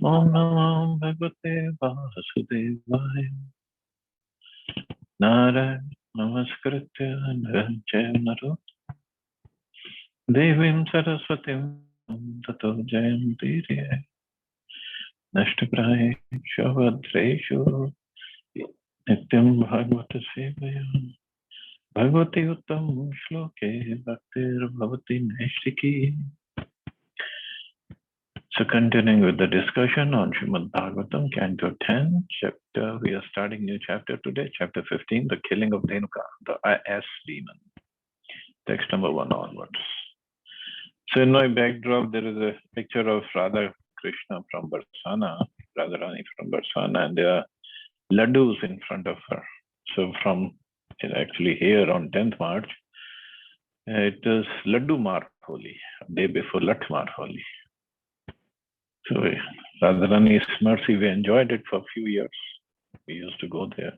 Om Namo Bhagavate Vasudevaya. Narayana Namaskritya Naram Jayam Naro Devim Saraswatim Tato Jayam Tirya Nashtaprahe Shavadreshu Nityam Bhagavata Sevaya Bhagavati Uttam Shloke Bhaktir Bhavati Naishtiki. So continuing with the discussion on Srimad Bhagavatam, Canto 10, chapter, we are starting new chapter today, chapter 15, the killing of Dhenuka, the ass demon. Text number 1 onwards. So in my backdrop, there is a picture of Radha Krishna from Barsana, Radharani from Barsana, and there are laddus in front of her. So from actually here on 10th March, it is Laddu Mar Holi, day before Lat Mar Holi. So Radharani's mercy, we enjoyed it for a few years. We used to go there.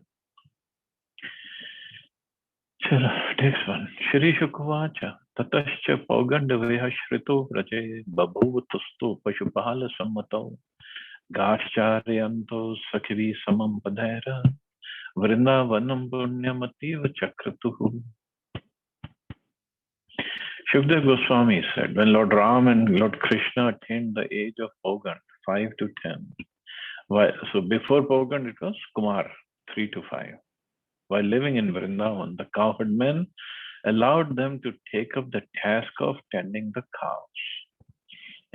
Next one. Shri Shukvacha Tatascha Pauganda Vihashrito Raje Babhutustu Pashupala Sammato Gashcharyanto Sakhivi Samam Padhera Vrindavanam Punyamativa Chakratuhu. Shukdev Goswami said, when Lord Ram and Lord Krishna attained the age of Paugand, 5 to 10, so before Paugand it was Kumar, 3 to 5. While living in Vrindavan, the cowherd men allowed them to take up the task of tending the cows.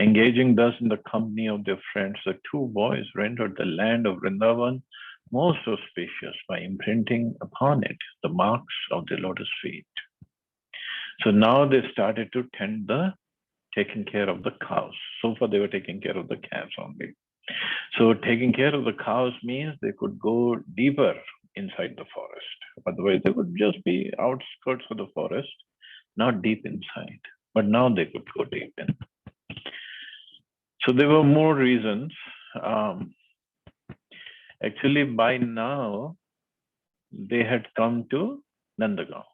Engaging thus in the company of their friends, the two boys rendered the land of Vrindavan most auspicious by imprinting upon it the marks of the lotus feet. So now they started to taking care of the cows. So far they were taking care of the calves only. So taking care of the cows means they could go deeper inside the forest. Otherwise they would just be outskirts of the forest, not deep inside. But now they could go deep in. So there were more reasons. Actually, by now, they had come to Nandagaon.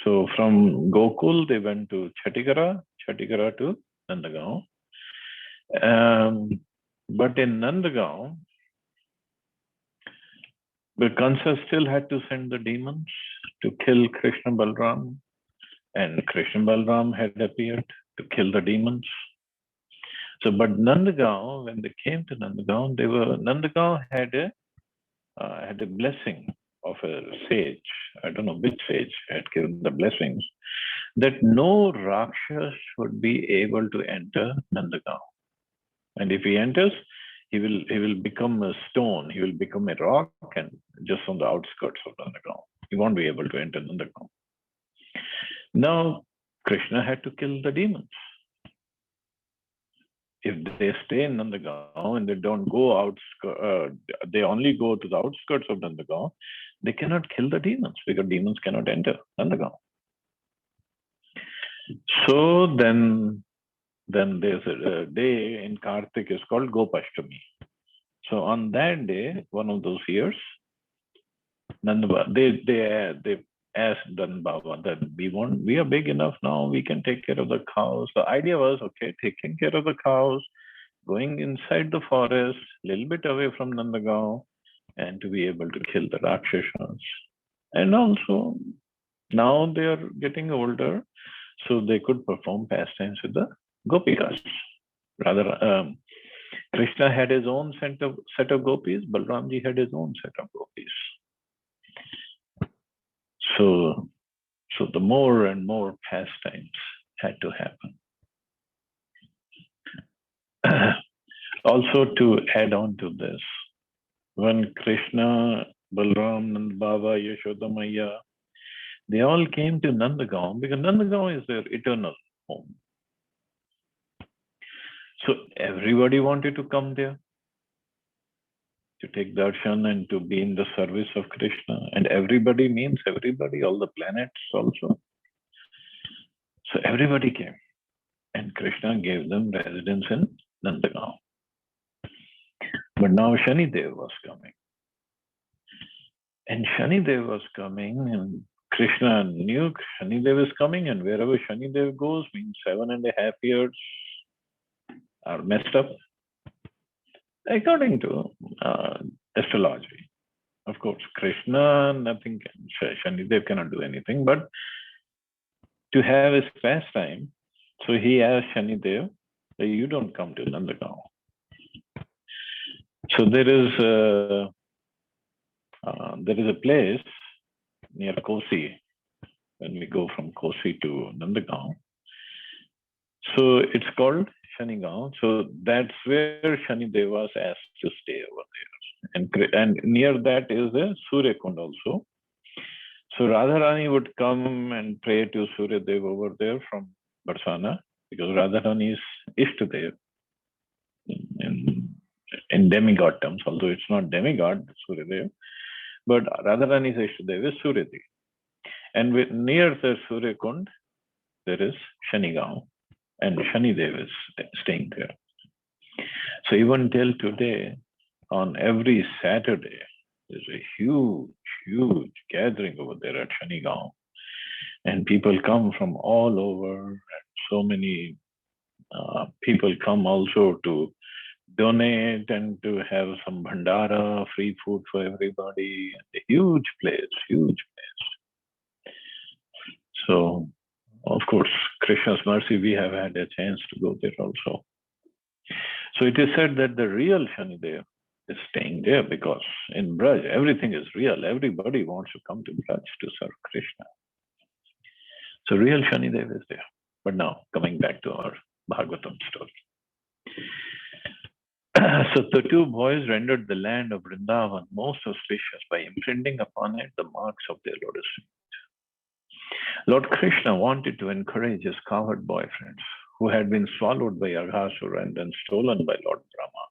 So from Gokul, they went to Chhattikara to Nandagaon. But in Nandagaon, the Kansa still had to send the demons to kill Krishna Balram. And Krishna Balram had appeared to kill the demons. So, but Nandagaon, when they came to Nandagaon, Nandagaon had a blessing of a sage. I don't know which sage had given the blessings that no Rakshas would be able to enter Nandagaon. And if he enters, he will become a stone. He will become a rock, and just on the outskirts of Nandagaon, he won't be able to enter Nandagaon. Now, Krishna had to kill the demons. If they stay in Nandagaon and they don't go outskirts, they only go to the outskirts of Nandagaon, they cannot kill the demons because demons cannot enter Nandagaon. So then there's a day in Kartik is called Gopashtami. So on that day, one of those years, they asked Dan Baba that we are big enough now, we can take care of the cows. The idea was, okay, taking care of the cows, going inside the forest, a little bit away from Nandagaon, and to be able to kill the Rakshasas. And also, now they are getting older, so they could perform pastimes with the Gopikas. Rather, Krishna had his own set of gopis, Balramji had his own set of gopis. So the more and more pastimes had to happen. Also, to add on to this, when Krishna, Balram, Nand Baba, Yashoda Maya, they all came to Nandagaon because Nandagaon is their eternal home. So everybody wanted to come there to take darshan and to be in the service of Krishna. And everybody means everybody, all the planets also. So everybody came. And Krishna gave them residence in Nandagaon. But now Shanidev was coming. And Shanidev was coming, and Krishna knew Shanidev is coming, and wherever Shanidev goes means 7.5 years are messed up according to astrology. Of course, Krishna, nothing can, Shanidev cannot do anything, but to have his pastime, so he asked Shanidev, you don't come to Nandagaon. So there is a place near Kosi, when we go from Kosi to Nandagaon. So it's called Shanigaon. So that's where Shanidev was asked to stay over there. And near that is the Surya Kund also. So Radharani would come and pray to Surya Dev over there from Barsana, because Radharani is Ishtadev in demigod terms, although it's not demigod, Surya Dev, but Radharani's Ishtadev is Surya Dev. And near the Surya Kund, there is Shanigaon, and Shanidev is staying there. So even till today, on every Saturday, there's a huge gathering over there at Shanigaon. And people come from all over, and so many people come also to donate and to have some bhandara, free food for everybody. A huge place. So, of course, Krishna's mercy, we have had a chance to go there also. So it is said that the real Shanidev is staying there, because in Braj, everything is real. Everybody wants to come to Braj to serve Krishna. So real Shanidev is there. But now, coming back to our Bhagavatam story. So the two boys rendered the land of Vrindavan most auspicious by imprinting upon it the marks of their lotus feet. Lord Krishna wanted to encourage his cowherd boyfriends, who had been swallowed by Aghasura and then stolen by Lord Brahma.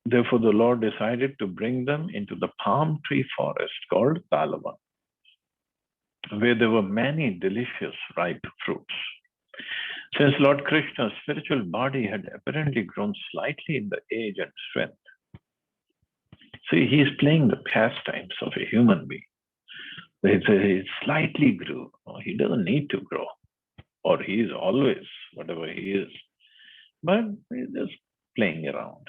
Therefore, the Lord decided to bring them into the palm tree forest called Talavan, where there were many delicious ripe fruits. Since Lord Krishna's spiritual body had apparently grown slightly in the age and strength, see, he is playing the pastimes of a human being. He slightly grew. He doesn't need to grow, or he is always whatever he is, but he's just playing around.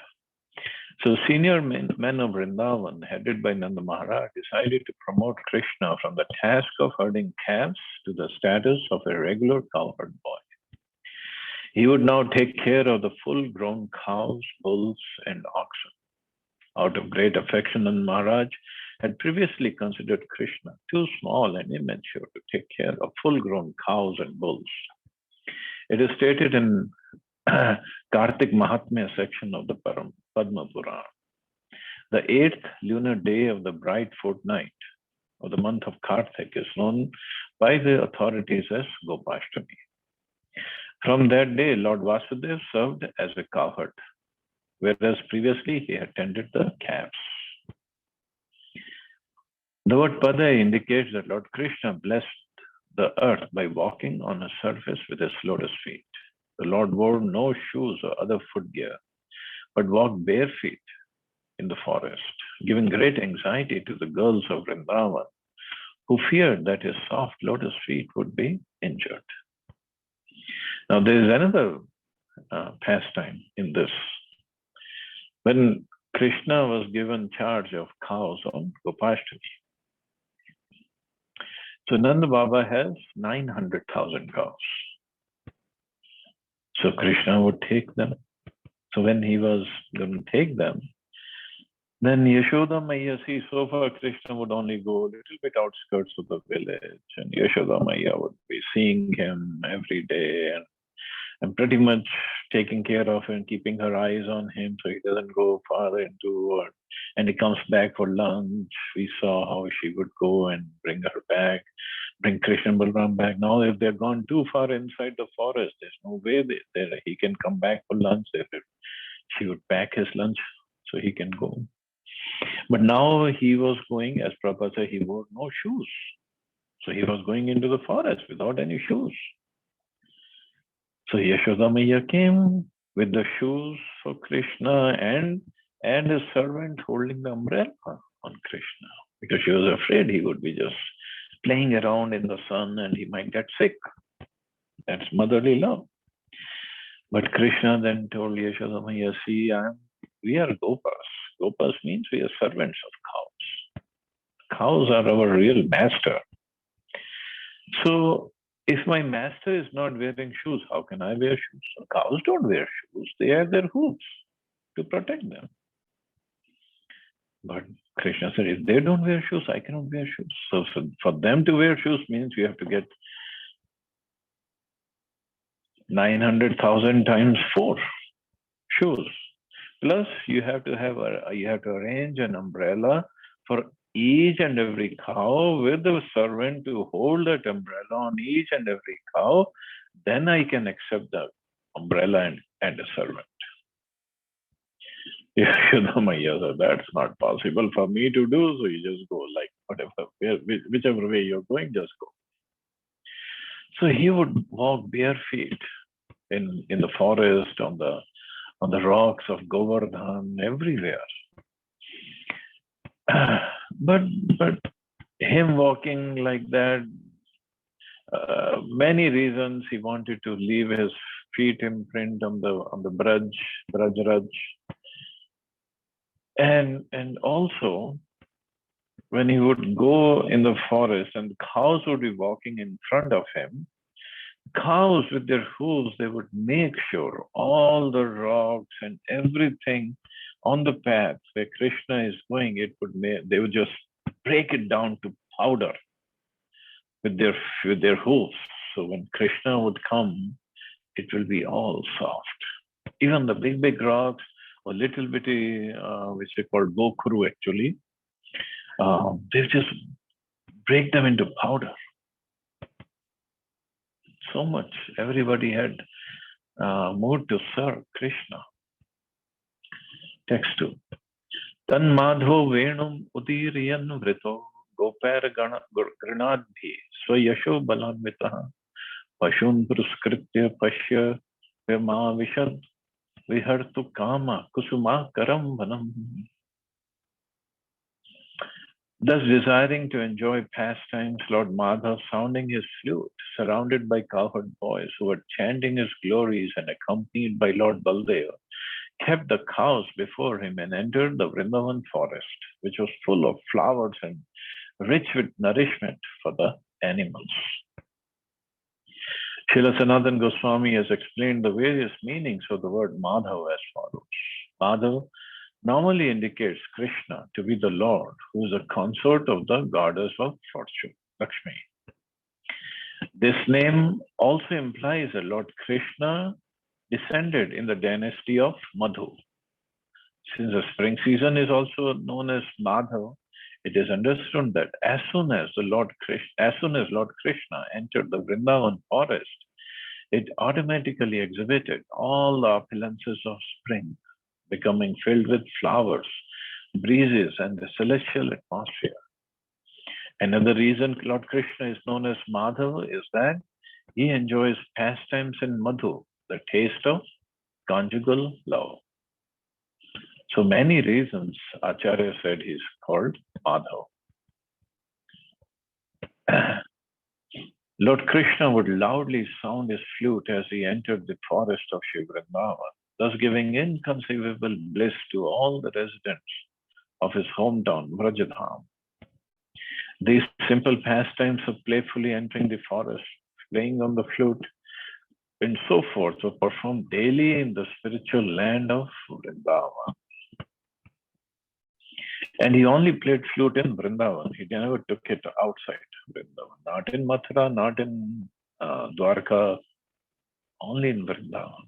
So senior men of Vrindavan, headed by Nanda Maharaj, decided to promote Krishna from the task of herding calves to the status of a regular cowherd boy. He would now take care of the full-grown cows, bulls, and oxen. Out of great affection, Nanda Maharaj had previously considered Krishna too small and immature to take care of full-grown cows and bulls. It is stated in Kartik Mahatmya section of the Padma Purana. The 8th lunar day of the bright fortnight of the month of Kartik is known by the authorities as Gopashtami. From that day, Lord Vasudeva served as a cowherd, whereas previously he had tended the calves. The word Pada indicates that Lord Krishna blessed the earth by walking on a surface with his lotus feet. The Lord wore no shoes or other footgear, but walked bare feet in the forest, giving great anxiety to the girls of Vrindavan, who feared that his soft lotus feet would be injured. Now, there is another pastime in this. When Krishna was given charge of cows on Gopashtami, so Nanda Baba has 900,000 cows. So Krishna would take them. So when he was going to take them, then Yashoda Maya, see, so far Krishna would only go a little bit outskirts of the village, and Yashoda Maya would be seeing him every day and pretty much taking care of him, keeping her eyes on him so he doesn't go far into, and he comes back for lunch. We saw how she would go and bring her back, bring Krishna and Balram back. Now, if they're gone too far inside the forest, there's no way he can come back for lunch. She would pack his lunch so he can go. But now he was going, as Prabhupada said, he wore no shoes. So he was going into the forest without any shoes. So Yashoda Maya came with the shoes for Krishna and his servant holding the umbrella on Krishna, because she was afraid he would be just playing around in the sun and he might get sick. That's motherly love. But Krishna then told Yashoda Maya, see, we are Gopas. Gopas means we are servants of cows. Cows are our real master. So if my master is not wearing shoes, how can I wear shoes? So cows don't wear shoes. They have their hooves to protect them. But Krishna said, if they don't wear shoes, I cannot wear shoes. So for them to wear shoes means you have to get 900,000 times 4 shoes. Plus, you have to arrange an umbrella for each and every cow with a servant to hold that umbrella on each and every cow. Then I can accept the umbrella and a servant. Yashodamaya said, that's not possible for me to do. So you just go like whatever, whichever way you're going, just go. So he would walk bare feet in the forest, on the rocks of Govardhan, everywhere. But him walking like that, many reasons. He wanted to leave his feet imprint on the Braj, and also when he would go in the forest and cows would be walking in front of him, cows with their hooves, they would make sure all the rocks and everything on the path where Krishna is going, they would just break it down to powder with their hooves. So when Krishna would come, it will be all soft. Even the big rocks or little bitty, which they call gokuru actually, they just break them into powder. So much. Everybody had mood to serve Krishna. Text 2. Tan madho venum udiriyan vrito gopair granadbhi swayasho balanvitaha pashun praskritya pashya vima vishad vihartu kama kusuma karam vanam. Thus desiring to enjoy pastimes, Lord Madhav, sounding his flute, surrounded by cowherd boys who were chanting his glories and accompanied by Lord Baldeva, kept the cows before him and entered the Vrindavan forest, which was full of flowers and rich with nourishment for the animals. Srila Sanatana Goswami has explained the various meanings of the word Madhav as follows. Madhav normally indicates Krishna to be the Lord, who is a consort of the goddess of fortune, Lakshmi. This name also implies that Lord Krishna descended in the dynasty of Madhu. Since the spring season is also known as Madhav, it is understood that as soon as Lord Krishna entered the Vrindavan forest, it automatically exhibited all the opulences of spring, becoming filled with flowers, breezes, and the celestial atmosphere. Another reason Lord Krishna is known as Madhav is that he enjoys pastimes in Madhu, the taste of conjugal love. So many reasons Acharya said he's called Madhav. Lord Krishna would loudly sound his flute as he entered the forest of Shri Vrindavan, thus giving inconceivable bliss to all the residents of his hometown, Vrajadham. These simple pastimes of playfully entering the forest, playing on the flute, and so forth were performed daily in the spiritual land of Vrindavan. And he only played flute in Vrindavan. He never took it outside Vrindavan. Not in Mathura, not in Dwarka, only in Vrindavan.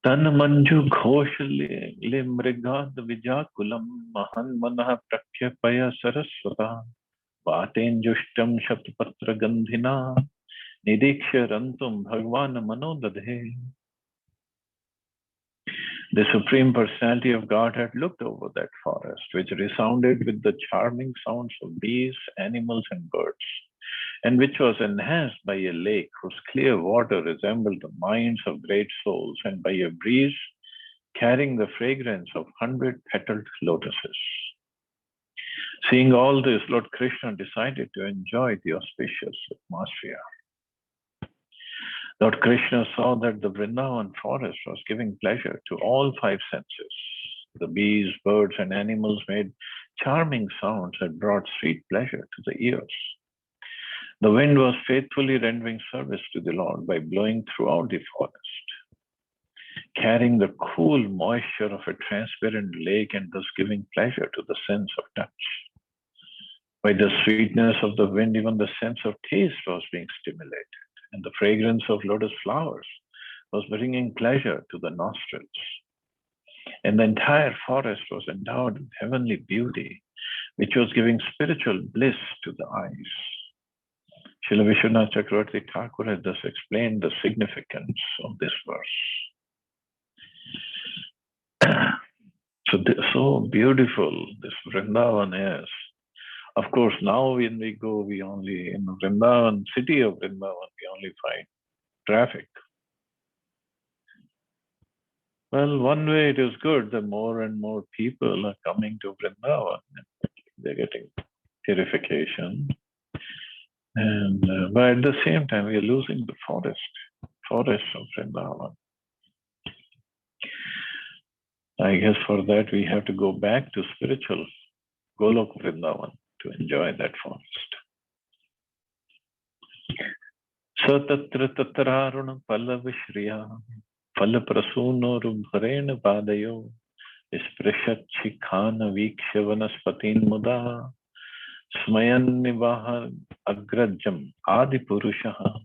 Tan manju ghosh le mrigad vijakulam mahan manah prakyapaya saraswata vatenjushtam shatpatra gandhina nidiksha rantum bhagwan manodadhe. The Supreme Personality of Godhead looked over that forest, which resounded with the charming sounds of bees, animals, and birds, and which was enhanced by a lake whose clear water resembled the minds of great souls, and by a breeze carrying the fragrance of 100-petaled lotuses. Seeing all this, Lord Krishna decided to enjoy the auspicious atmosphere. Lord Krishna saw that the Vrindavan forest was giving pleasure to all five senses. The bees, birds, and animals made charming sounds that brought sweet pleasure to the ears. The wind was faithfully rendering service to the Lord by blowing throughout the forest, carrying the cool moisture of a transparent lake and thus giving pleasure to the sense of touch. By the sweetness of the wind, even the sense of taste was being stimulated, and the fragrance of lotus flowers was bringing pleasure to the nostrils. And the entire forest was endowed with heavenly beauty, which was giving spiritual bliss to the eyes. Srila Vishwanath Chakravarti Thakur has thus explained the significance of this verse. So beautiful this Vrindavan is. Of course, now when we go, we only, in the Vrindavan, city of Vrindavan, we only find traffic. Well, one way it is good, the more and more people are coming to Vrindavan. They're getting purification. And but at the same time, we are losing the forest of Vrindavan. I guess for that, we have to go back to spiritual Golok Vrindavan to enjoy that forest. Satatra tatraruna palavishriya falaprasuno rubharena padayo sprishat chikhana viksha vanaspatin muda smayan nivaha agrajam adi purushaha.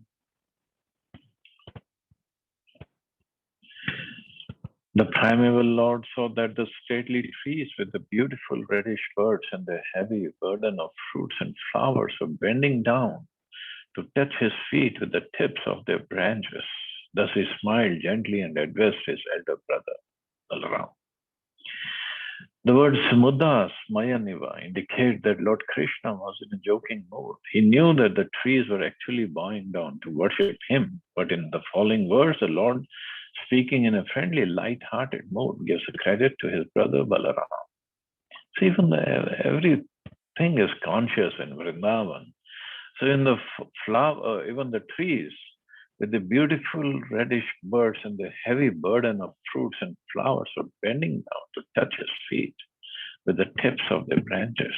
The primeval Lord saw that the stately trees with the beautiful reddish birds and the heavy burden of fruits and flowers were bending down to touch his feet with the tips of their branches. Thus he smiled gently and addressed his elder brother, Balaram. The words Muda, Smayaniva indicate that Lord Krishna was in a joking mood. He knew that the trees were actually bowing down to worship him. But in the following verse, the Lord, speaking in a friendly, light-hearted mood, gives a credit to his brother Balaram. So even everything is conscious in Vrindavan. So in the flower, even the trees with the beautiful reddish birds and the heavy burden of fruits and flowers are bending down to touch his feet with the tips of their branches.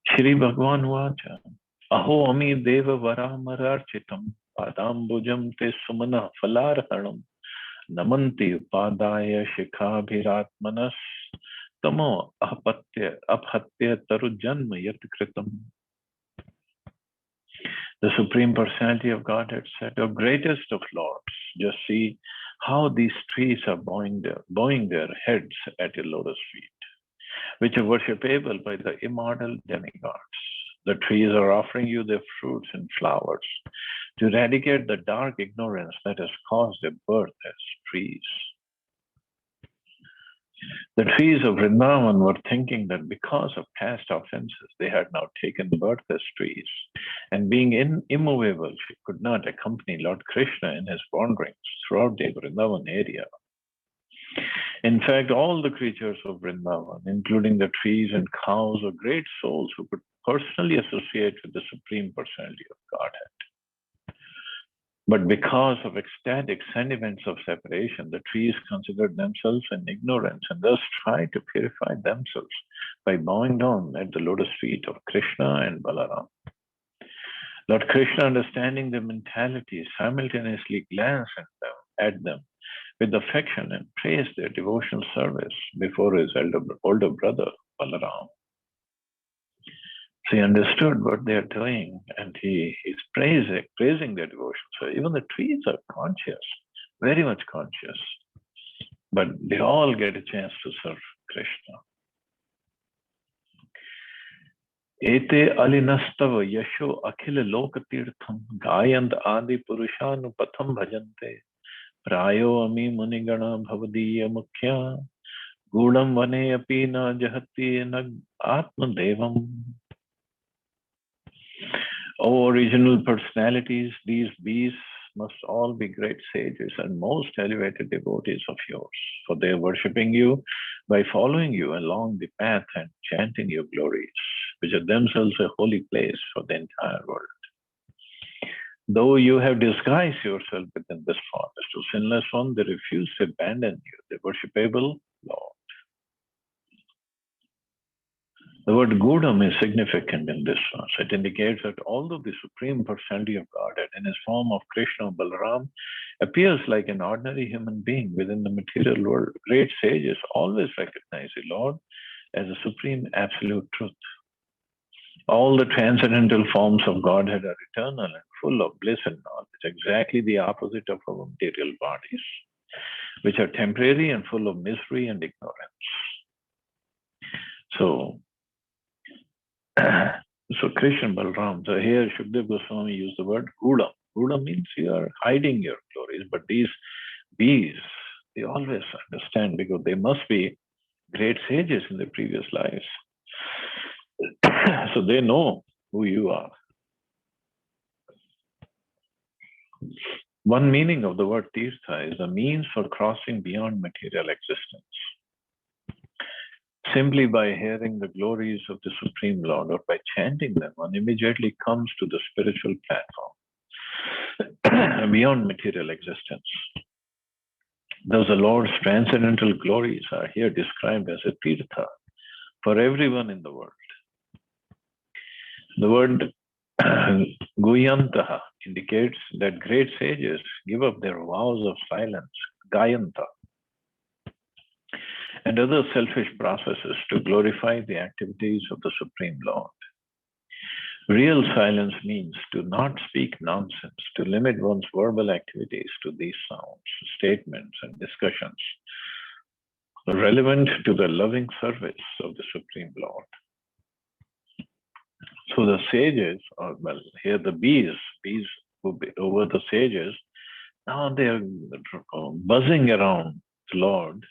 Shri Bhagavan Vacha Aho Ami Deva Varamararchitam Padambujam Te Sumana Falarhanam Namanti Upadaya Shikhabhiratmanas Tamo Abhatya Taru Janma Yat Kritam. The Supreme Personality of Godhead said, O greatest of Lords, just see how these trees are bowing their heads at your lotus feet, which are worshipable by the immortal demigods. The trees are offering you their fruits and flowers to eradicate the dark ignorance that has caused their birth as trees. The trees of Vrindavan were thinking that because of past offenses, they had now taken birth as trees, and being immovable, she could not accompany Lord Krishna in his wanderings throughout the Vrindavan area. In fact, all the creatures of Vrindavan, including the trees and cows, were great souls who could personally associate with the Supreme Personality of Godhead. But because of ecstatic sentiments of separation, the trees considered themselves in ignorance and thus tried to purify themselves by bowing down at the lotus feet of Krishna and Balaram. Lord Krishna, understanding their mentality, simultaneously glanced at them with affection and praised their devotional service before his older brother, Balaram. So he understood what they are doing, and he is praising their devotion. So even the trees are conscious, very much conscious, but they all get a chance to serve Krishna. Ete alinastav yasho akhila lokatirtham gayand adi purushanu patham bhajante prayo ami munigana bhavadiya mukhya gudam vane api na jahati nag atma devam. O original personalities, these beasts must all be great sages and most elevated devotees of yours, for they are worshipping you by following you along the path and chanting your glories, which are themselves a holy place for the entire world. Though you have disguised yourself within this forest, O sinless one, they refuse to abandon you, the worshipable Lord. The word Gudam is significant in this verse. It indicates that although the Supreme Personality of Godhead, in his form of Krishna or Balaram, appears like an ordinary human being within the material world, great sages always recognize the Lord as a supreme absolute truth. All the transcendental forms of Godhead are eternal and full of bliss and knowledge, exactly the opposite of our material bodies, which are temporary and full of misery and ignorance. So, Krishna Balram, so here Shukdev Goswami used the word Gudam. Gudam means you are hiding your glories, but these bees, they always understand because they must be great sages in their previous lives. So they know who you are. One meaning of the word Tirtha is a means for crossing beyond material existence. Simply by hearing the glories of the Supreme Lord or by chanting them, one immediately comes to the spiritual platform beyond material existence. Thus, the Lord's transcendental glories are here described as a Tirtha for everyone in the world. The word Guyantaha indicates that great sages give up their vows of silence, Gayanta, and other selfish processes to glorify the activities of the Supreme Lord. Real silence means to not speak nonsense, to limit one's verbal activities to these sounds, statements, and discussions relevant to the loving service of the Supreme Lord. So the sages, or well, here the bees over the sages, now they are buzzing around the Lord.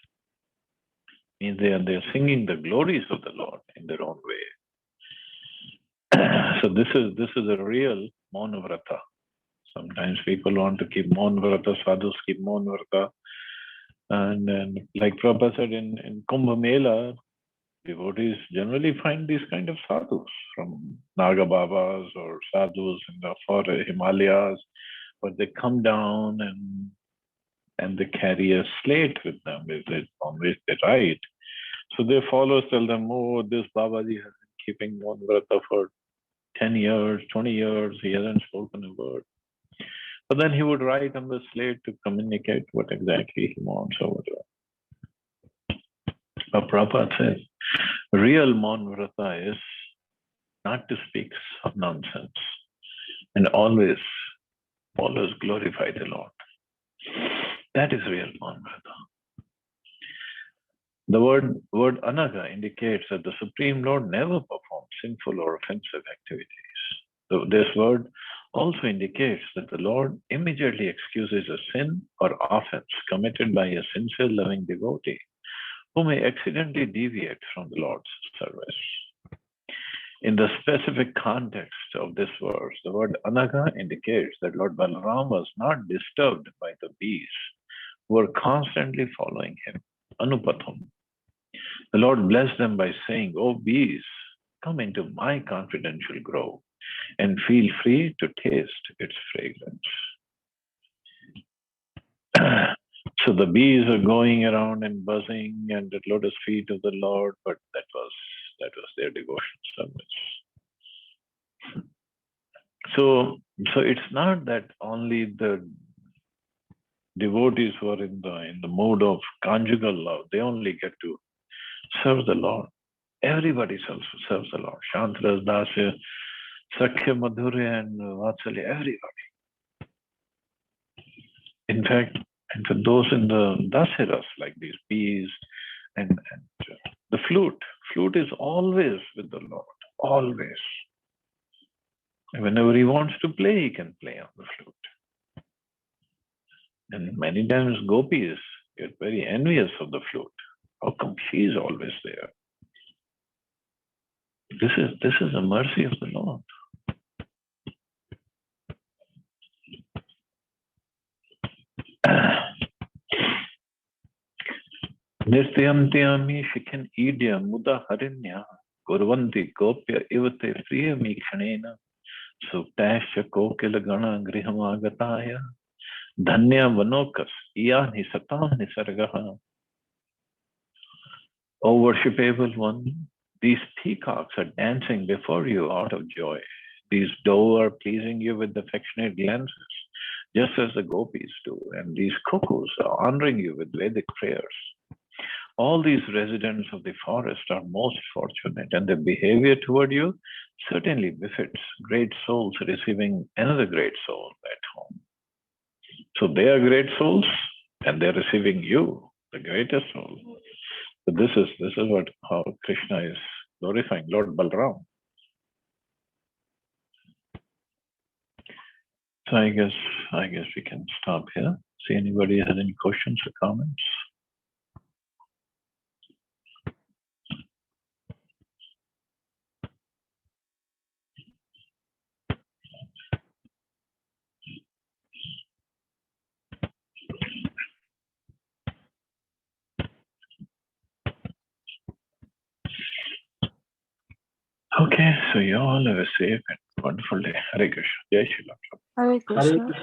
Means they are singing the glories of the Lord in their own way. So this is a real Maunavrata. Sometimes people want to keep Maunavrata, sadhus keep Maunavrata. And like Prabhupada said in Kumbh Mela, devotees generally find these kind of sadhus from Naga Babas or sadhus in the forest, Himalayas, but they come down and they carry a slate with them on which they write. So their followers tell them, oh, this Babaji has been keeping Maunavrata for 10 years, 20 years, he hasn't spoken a word. But then he would write on the slate to communicate what exactly he wants or whatever. But Prabhupada says, real Maunavrata is not to speak nonsense and always glorify the Lord. That is real Maunavrata. The word Anaga indicates that the Supreme Lord never performed sinful or offensive activities. So this word also indicates that the Lord immediately excuses a sin or offense committed by a sincere loving devotee who may accidentally deviate from the Lord's service. In the specific context of this verse, the word Anaga indicates that Lord Balaram was not disturbed by the bees who were constantly following him. Anupatham. The Lord blessed them by saying, "O bees, come into my confidential grove and feel free to taste its fragrance." So the bees are going around and buzzing and at lotus feet of the Lord, but that was their devotion service. So it's not that only the devotees who are in the mode of conjugal love, they only get to serve the Lord. Everybody serves the Lord. Shantras, Dasya, Sakhya, Madhurya, and Vatsalya, everybody. In fact, and for those in the Dasaras, like these bees and the flute is always with the Lord, always. And whenever he wants to play, he can play on the flute. And many times gopis get very envious of the flute. How come she is always there? This is the mercy of the Lord. Nirtyampyami shikan idya muda harinya kurvanti gopya ivate priyami khanena Suktasya kokila gana grihamangataya. Dhanya vanokas iyani satam nisargaha. O worshipable one, these peacocks are dancing before you out of joy. These doe are pleasing you with affectionate glances, just as the gopis do, and these cuckoos are honoring you with Vedic prayers. All these residents of the forest are most fortunate, and their behavior toward you certainly befits great souls receiving another great soul at home. So they are great souls, and they're receiving you, the greatest soul. So this is what how Krishna is glorifying Lord Balram. So I guess we can stop here. See anybody has any questions or comments? Okay, so you all have a safe and wonderful day. Hare Krishna. Jai Shri Ram. Hare Krishna.